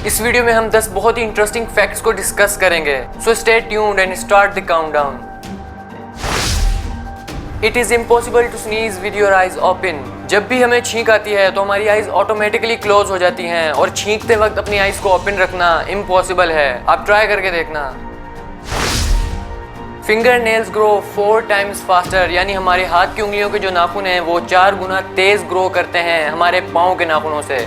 इस वीडियो में हम 10 बहुत ही इंटरेस्टिंग फैक्ट्स को डिस्कस करेंगे। So stay tuned and start the countdown. It is impossible to sneeze with your eyes open. जब भी हमें छींक आती है तो हमारी आइज ऑटोमेटिकली क्लोज हो जाती हैं और छींकते वक्त अपनी आइज को ओपन रखना इम्पॉसिबल है। आप ट्राई करके देखना। Finger nails grow 4 times faster, यानी हमारे हाथ की उंगलियों के जो नाखून हैं वो 4 गुना तेज ग्रो करते हैं हमारे पाँव के नाखूनों से।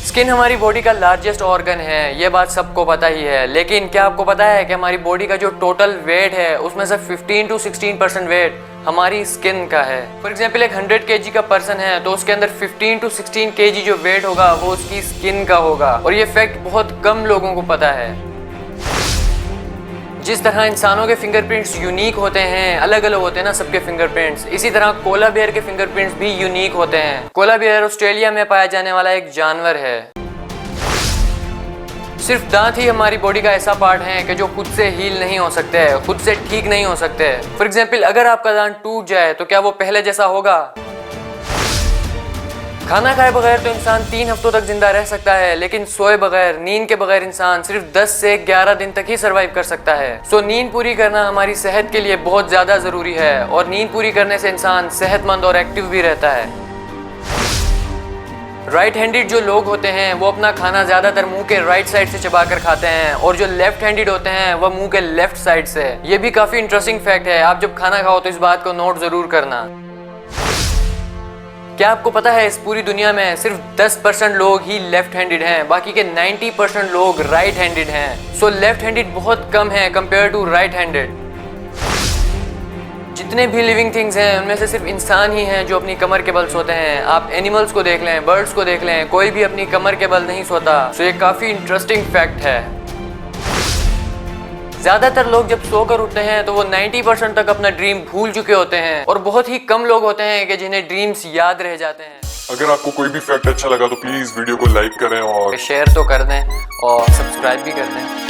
स्किन हमारी बॉडी का लार्जेस्ट ऑर्गन है, ये बात सबको पता ही है, लेकिन क्या आपको पता है कि हमारी बॉडी का जो टोटल वेट है उसमें से 15 to 16% वेट हमारी स्किन का है। फॉर एग्जाम्पल एक 100 kg का पर्सन है तो उसके अंदर 15 to 16 kg जो वेट होगा वो उसकी स्किन का होगा, और ये फैक्ट बहुत कम लोगों को पता है। जिस तरह इंसानों के फिंगरप्रिंट्स यूनिक होते हैं, अलग अलग होते हैं ना सबके फिंगरप्रिंट्स, इसी तरह कोला बेयर के फिंगरप्रिंट्स भी यूनिक होते हैं। कोला बेयर ऑस्ट्रेलिया में पाया जाने वाला एक जानवर है। सिर्फ दांत ही हमारी बॉडी का ऐसा पार्ट है कि जो खुद से हील नहीं हो सकते हैं, खुद से ठीक नहीं हो सकते हैं। फॉर एग्जाम्पल अगर आपका दांत टूट जाए तो क्या वो पहले जैसा होगा? खाना खाए बगैर तो इंसान 3 हफ्तों तक जिंदा रह सकता है, लेकिन सोए बगैर, नींद के बगैर इंसान सिर्फ 10 से 11 दिन तक ही सरवाइव कर सकता है। सो नींद पूरी करना हमारी सेहत के लिए बहुत ज़्यादा ज़रूरी है, और नींद पूरी करने से इंसान सेहतमंद और एक्टिव भी रहता है। राइट हैंडेड जो लोग होते हैं वो अपना खाना ज़्यादातर मुंह के राइट साइड से चबा कर खाते हैं, और जो लेफ्ट हैंडेड होते हैं वह मुंह के लेफ्ट साइड से। ये भी काफ़ी इंटरेस्टिंग फैक्ट है, आप जब खाना खाओ तो इस बात को नोट ज़रूर करना। क्या आपको पता है इस पूरी दुनिया में सिर्फ 10% लोग ही लेफ्ट हैंडेड हैं, बाकी के 90% लोग राइट हैंडेड हैं। सो लेफ्ट हैंडेड बहुत कम है कंपेयर टू राइट हैंडेड। जितने भी लिविंग थिंग्स हैं उनमें से सिर्फ इंसान ही हैं जो अपनी कमर के बल सोते हैं। आप एनिमल्स को देख लें, बर्ड्स को देख लें, कोई भी अपनी कमर के बल नहीं सोता। सो ये काफ़ी इंटरेस्टिंग फैक्ट है। ज़्यादातर लोग जब सोकर उठते हैं तो वो 90% तक अपना ड्रीम भूल चुके होते हैं, और बहुत ही कम लोग होते हैं कि जिन्हें ड्रीम्स याद रह जाते हैं। अगर आपको कोई भी फैक्ट अच्छा लगा तो प्लीज वीडियो को लाइक करें और शेयर तो कर दें और सब्सक्राइब भी कर दें।